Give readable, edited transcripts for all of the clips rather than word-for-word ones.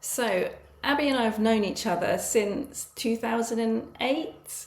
So, Abby and I have known each other since 2008.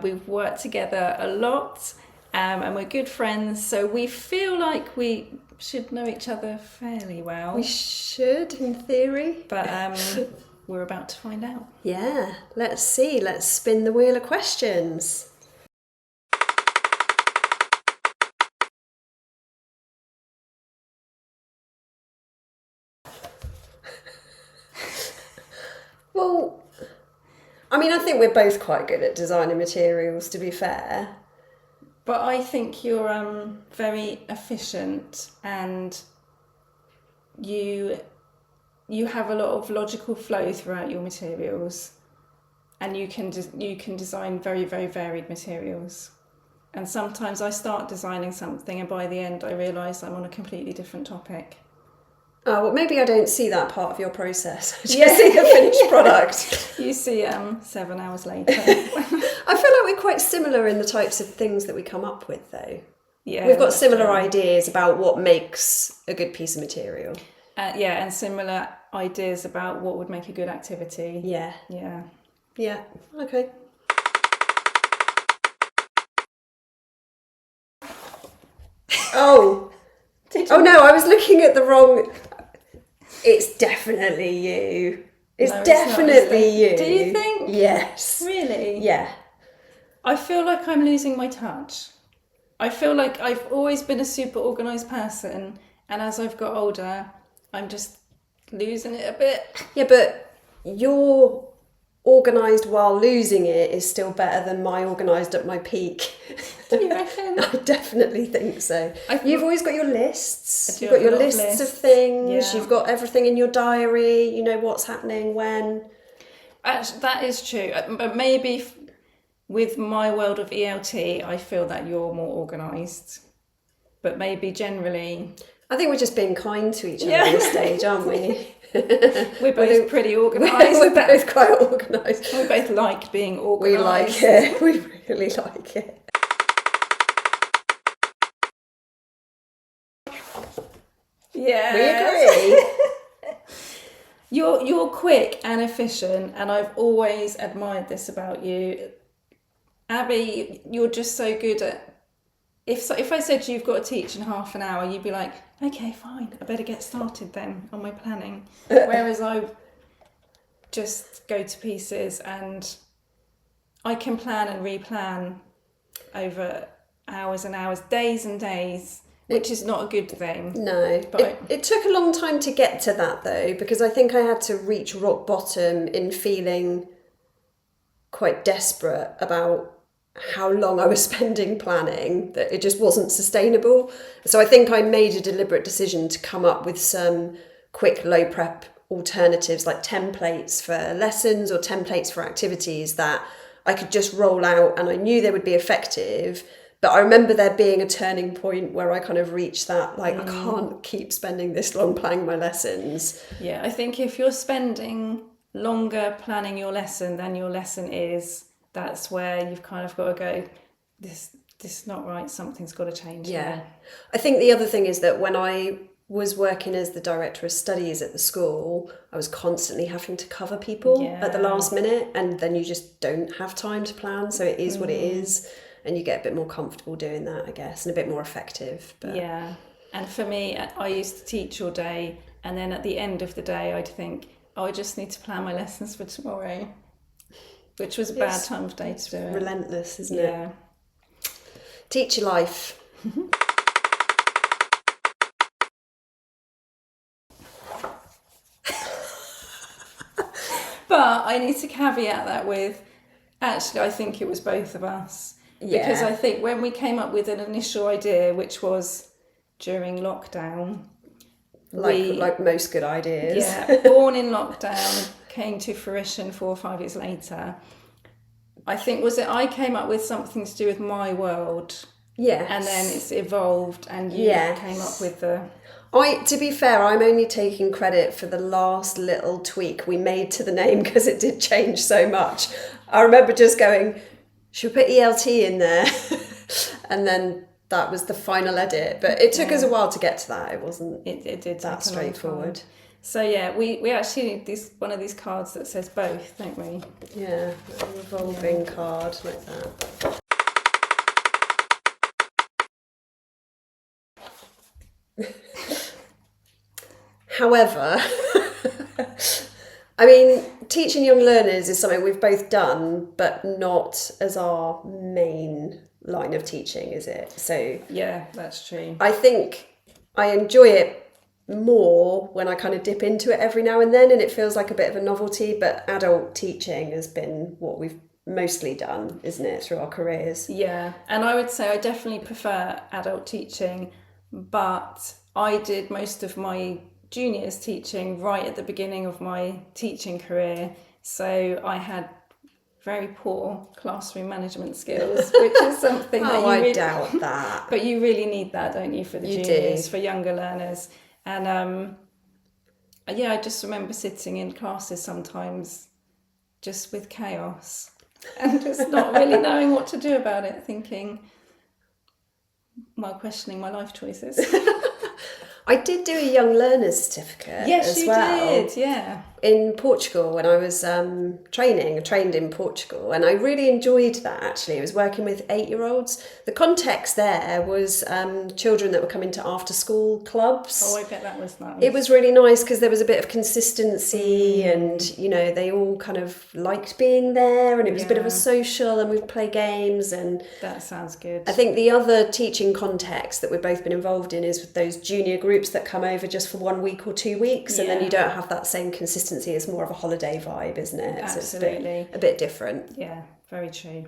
We've worked together a lot and we're good friends, so we feel like we should know each other fairly well. We should, in theory. But we're about to find out. Yeah, let's see. Let's spin the wheel of questions. Well, I mean, I think we're both quite good at designing materials, to be fair. But I think you're very efficient and you have a lot of logical flow throughout your materials, and you can design very, very varied materials. And sometimes I start designing something and by the end I realise I'm on a completely different topic. Oh, well, maybe I don't see that part of your process. I just see the finished product. You see 7 hours later. I feel like we're quite similar in the types of things that we come up with, though. Yeah, We've got similar ideas about what makes a good piece of material. And similar ideas about what would make a good activity. Yeah. Yeah. Yeah, okay. Oh no, I was looking at the wrong... It's definitely you. It's definitely you. Do you think? Yes. Really? Yeah. I feel like I'm losing my touch. I feel like I've always been a super organised person, and as I've got older, I'm just losing it a bit. Yeah, but you're organised while losing it is still better than my organised at my peak. Do you reckon? I definitely think so. You've always got your lists. You've have got your a lot of lists of lists. things. Yeah. You've got everything in your diary. You know what's happening when. Actually, that is true. But maybe with My World of ELT, I feel that you're more organised. But maybe generally... I think we're just being kind to each other at this stage, aren't we? We're both pretty organised. We're both quite organised. We both like being organised. We like it. We really like it. Yeah. We agree. You're quick and efficient, and I've always admired this about you. Abby, you're just so good at... If I said to you, you've got to teach in half an hour, you'd be like, okay, fine, I better get started then on my planning. Whereas I just go to pieces and I can plan and replan over hours and hours, days and days, which is not a good thing. No. But it took a long time to get to that, though, because I think I had to reach rock bottom in feeling quite desperate about how long I was spending planning, that it just wasn't sustainable. So I think I made a deliberate decision to come up with some quick low prep alternatives, like templates for lessons or templates for activities that I could just roll out, and I knew they would be effective. But I remember there being a turning point where I kind of reached that, like, I can't keep spending this long planning my lessons. Yeah, I think if you're spending longer planning your lesson than your lesson is, that's where you've kind of got to go, this is not right, something's got to change. Yeah. Here. I think the other thing is that when I was working as the director of studies at the school, I was constantly having to cover people at the last minute, and then you just don't have time to plan, so it is what it is, and you get a bit more comfortable doing that, I guess, and a bit more effective. But... Yeah, and for me, I used to teach all day, and then at the end of the day I'd think, I just need to plan my lessons for tomorrow. Which was a bad time of day to do it. Relentless, isn't it? Yeah. Teacher life. But I need to caveat that with, actually, I think it was both of us. Yeah. Because I think when we came up with an initial idea, which was during lockdown... Like most good ideas. Yeah, born in lockdown, came to fruition 4 or 5 years later. I think, was it I came up with something to do with My World? Yes. And then it's evolved and you came up with the... To be fair, I'm only taking credit for the last little tweak we made to the name because it did change so much. I remember just going, should we put ELT in there? And then that was the final edit. But it took us a while to get to that. It wasn't it did that straightforward. So yeah, we actually need one of these cards that says both, don't we? Yeah, a revolving card like that. However, I mean, teaching young learners is something we've both done, but not as our main line of teaching, is it? So Yeah, that's true. I think I enjoy it more when I kind of dip into it every now and then, and it feels like a bit of a novelty, but adult teaching has been what we've mostly done, isn't it, through our careers? Yeah, and I would say I definitely prefer adult teaching, but I did most of my juniors teaching right at the beginning of my teaching career. So I had very poor classroom management skills, which is something that Oh, you I really, doubt that. but you really need that, don't you, for the You juniors, do. for younger learners. And yeah, I just remember sitting in classes sometimes just with chaos and just not really knowing what to do about it, thinking, while questioning my life choices. I did do a young learners certificate Yes, as you well. did, yeah. In Portugal when I was training. I trained in Portugal and I really enjoyed that actually. I was working with 8-year-olds. The context there was children that were coming to after school clubs. Oh, I bet that was nice. It was really nice because there was a bit of consistency and, you know, they all kind of liked being there and it was a bit of a Yeah. social and we'd play games and That sounds good. I think the other teaching context that we've both been involved in is with those junior groups that come over just for 1 week or 2 weeks and then you Yeah. don't have that same consistency. It's more of a holiday vibe, isn't it? Absolutely. So it's a bit different. Yeah, very true.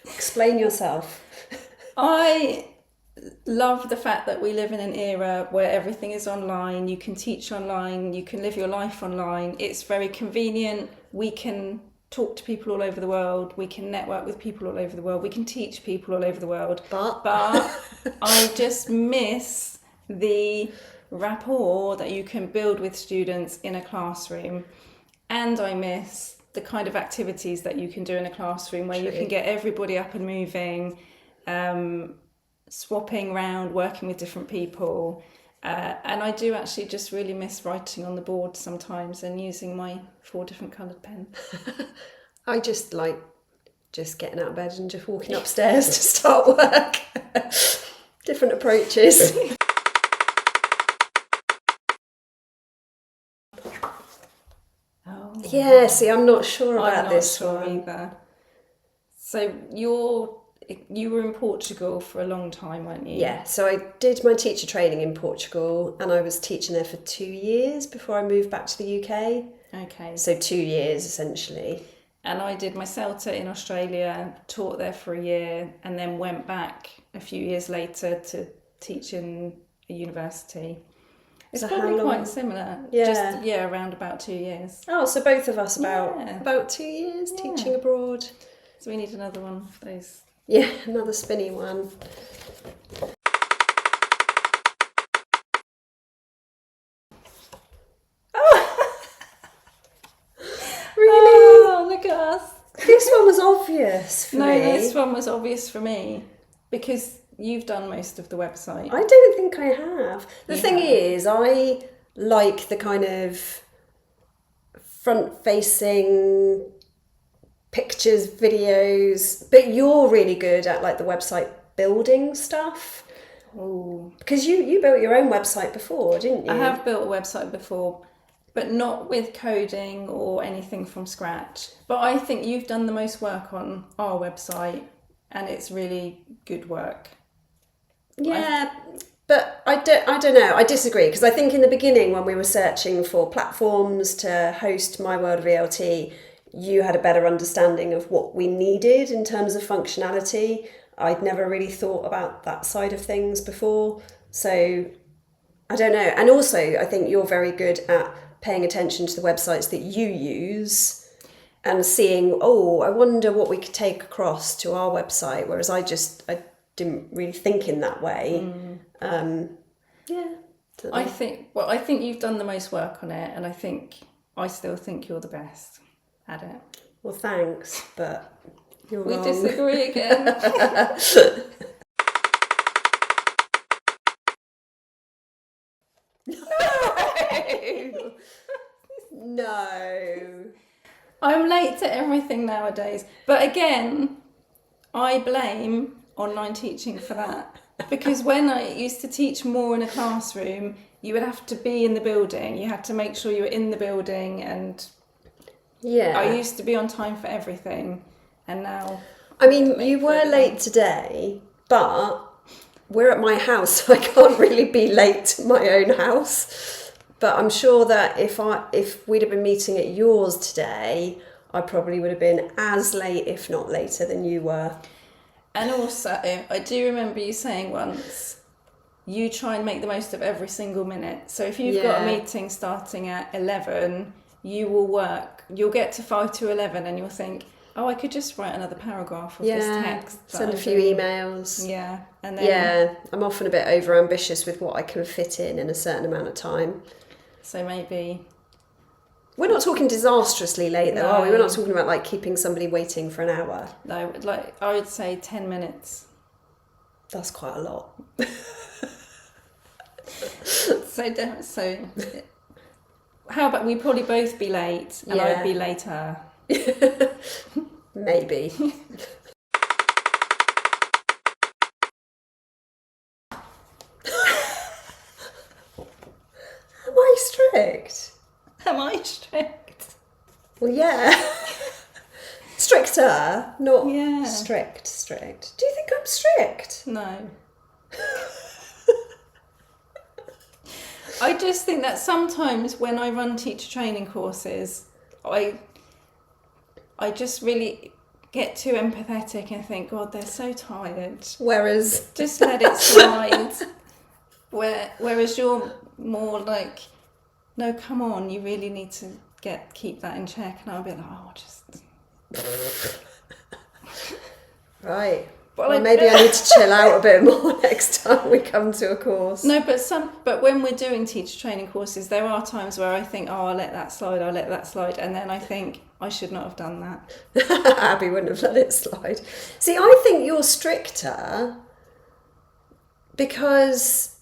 Explain yourself. I love the fact that we live in an era where everything is online. You can teach online, you can live your life online. It's very convenient. We can talk to people all over the world. We can network with people all over the world. We can teach people all over the world. But I just miss the rapport that you can build with students in a classroom. And I miss the kind of activities that you can do in a classroom where you True. can get everybody up and moving, swapping around, working with different people. And I do actually just really miss writing on the board sometimes and using my 4 different coloured pens. I just like just getting out of bed and just walking upstairs to start work. Different approaches. Oh, Yeah, see, I'm not sure about I'm not this sure one. either. So you were in Portugal for a long time, weren't you? Yeah, so I did my teacher training in Portugal and I was teaching there for 2 years before I moved back to the UK. Okay. So 2 years essentially. And I did my CELTA in Australia, taught there for a year, and then went back a few years later to teach in a university. It's So how probably long? quite similar. Yeah. Just, yeah, around about 2 years. Oh, so both of us about Yeah. about 2 years Yeah. teaching abroad. So we need another one of those. Yeah, another spinny one. Really? Oh, look at us. This one was obvious for No, me. this one was obvious for me because you've done most of the website. I don't think I have. The You thing have. is, I like the kind of front-facing pictures, videos, but you're really good at like the website building stuff. Oh, Because you built your own website before, didn't you? I have built a website before, but not with coding or anything from scratch. But I think you've done the most work on our website, and it's really good work. Yeah, but I don't know. I disagree because I think in the beginning when we were searching for platforms to host My World of ELT, you had a better understanding of what we needed in terms of functionality. I'd never really thought about that side of things before. So I don't know. And also, I think you're very good at paying attention to the websites that you use and seeing, oh, I wonder what we could take across to our website. Whereas I didn't really think in that way. Yeah. I think you've done the most work on it, and I still think you're the best at it. Well, thanks, but you're We wrong. disagree again. No. No. I'm late to everything nowadays. But again, I blame online teaching for that. Because when I used to teach more in a classroom, you would have to be in the building. You had to make sure you were in the building, and Yeah. I used to be on time for everything. And now I mean, late you for were everything. late today, but we're at my house, so I can't really be late to my own house. But I'm sure that if we'd have been meeting at yours today, I probably would have been as late, if not later, than you were. And also, I do remember you saying once, you try and make the most of every single minute. So if you've got a Yeah. meeting starting at 11, you'll get to 5 to 11 and you'll think, oh, I could just write another paragraph of this text. that Send a I'm few doing. emails. Yeah. And then, Yeah, I'm often a bit over ambitious with what I can fit in a certain amount of time. so maybe, We're not talking disastrously late though, are we? No. We're not talking about like keeping somebody waiting for an hour. no, like I would say 10 minutes. That's quite a lot. So how about we probably both be late and Yeah. I'd be later. Maybe. Am I strict? Am I strict? Well, yeah. Stricter, not Yeah. strict. Do you think I'm strict? No. I just think that sometimes when I run teacher training courses, I just really get too empathetic and think, God, they're so tired. Whereas, Just let it slide. Whereas you're more like, no, come on, you really need to keep that in check. And I'll be like, oh, just. right. But Well, maybe I need to chill out a bit more next time we come to a course. No, but when we're doing teacher training courses, there are times where I think, oh, I'll let that slide, and then I think I should not have done that. Abby wouldn't have let it slide. See, I think you're stricter because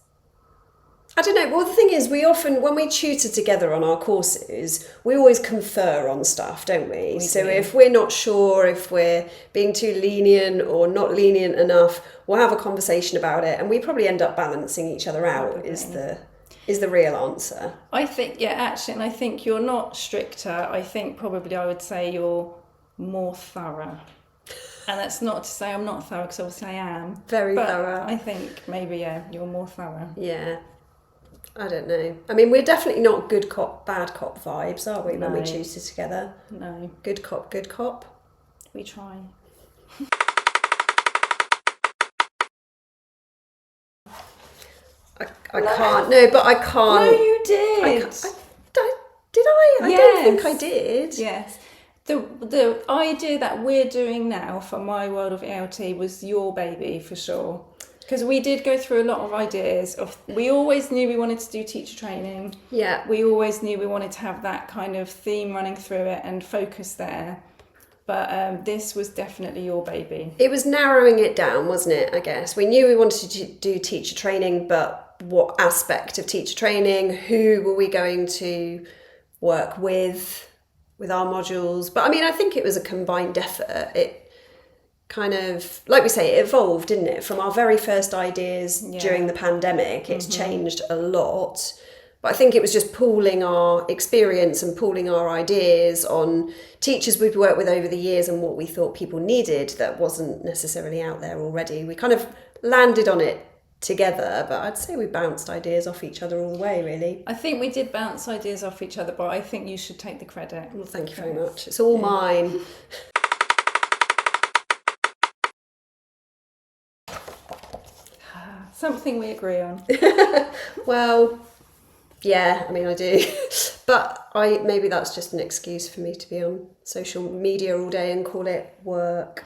I don't know. Well, the thing is, we often, when we tutor together on our courses, we always confer on stuff, don't we? So do. if we're not sure, if we're being too lenient or not lenient enough, we'll have a conversation about it, and we probably end up balancing each other out. Probably. Is the real answer? I think, yeah, actually, and I think you're not stricter. I think probably I would say you're more thorough. And that's not to say I'm not thorough, because obviously I am. Very but thorough. I think maybe, yeah, you're more thorough. Yeah. I don't know. I mean, we're definitely not good cop, bad cop vibes, are we, when we No. tutor together? No, Good cop, good cop. we try. I can't. No, but I can't. No, you I did. did I? I don't think I Yes. did. Yes. The idea that we're doing now for My World of ELT was your baby for sure. Because we did go through a lot of ideas. We always knew we wanted to do teacher training. Yeah. We always knew we wanted to have that kind of theme running through it and focus there. But this was definitely your baby. It was narrowing it down, wasn't it? I guess we knew we wanted to do teacher training, but what aspect of teacher training? Who were we going to work with our modules? But I mean, I think it was a combined effort. It kind of, like we say, it evolved, didn't it? From our very first ideas during the pandemic, it's changed a lot. But I think it was just pooling our experience and pooling our ideas on teachers we'd worked with over the years and what we thought people needed that wasn't necessarily out there already. We kind of landed on it together, but I'd say we bounced ideas off each other all the way, really. I think we did bounce ideas off each other, but I think you should take the credit. Well, thank you very much. It's all mine. Something we agree on. Well, yeah, I mean, I do. But maybe that's just an excuse for me to be on social media all day and call it work.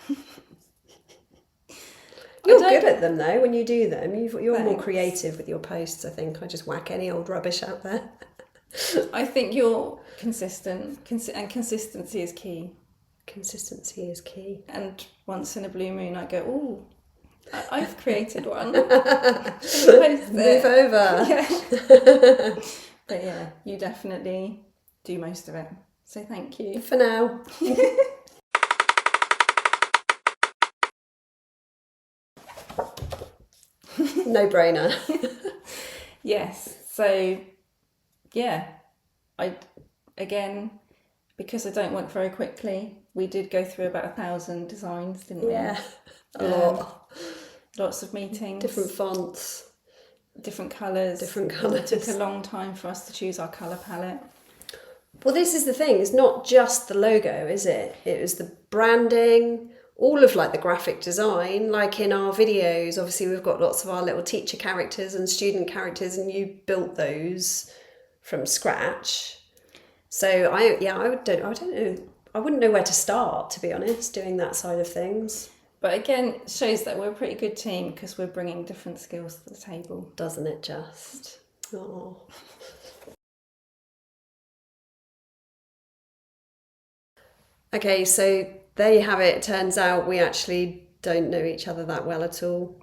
You're good at them, though, when you do them. You're more Thanks. creative with your posts, I think. I just whack any old rubbish out there. I think you're consistent, and consistency is key. Consistency is key. And once in a blue moon, I go, ooh, I've created one. Should I post Move over. Yeah. But yeah, you definitely do most of it. So thank you. For now. No brainer. Yes. So yeah, again, because I don't work very quickly, we did go through about 1,000 designs, didn't we? Yeah, a lot. Lots of meetings. Different fonts. Different colours. It took a long time for us to choose our colour palette. Well, this is the thing. It's not just the logo, is it? It was the branding, all of like the graphic design. Like in our videos, obviously we've got lots of our little teacher characters and student characters, and you built those from scratch. So I don't know. I wouldn't know where to start, to be honest, doing that side of things. But again, it shows that we're a pretty good team because we're bringing different skills to the table. Doesn't it just? Oh. Okay, so there you have it. Turns out we actually don't know each other that well at all.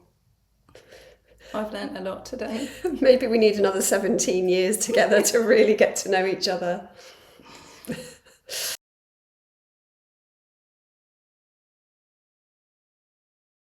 I've learnt a lot today. Maybe we need another 17 years together to really get to know each other.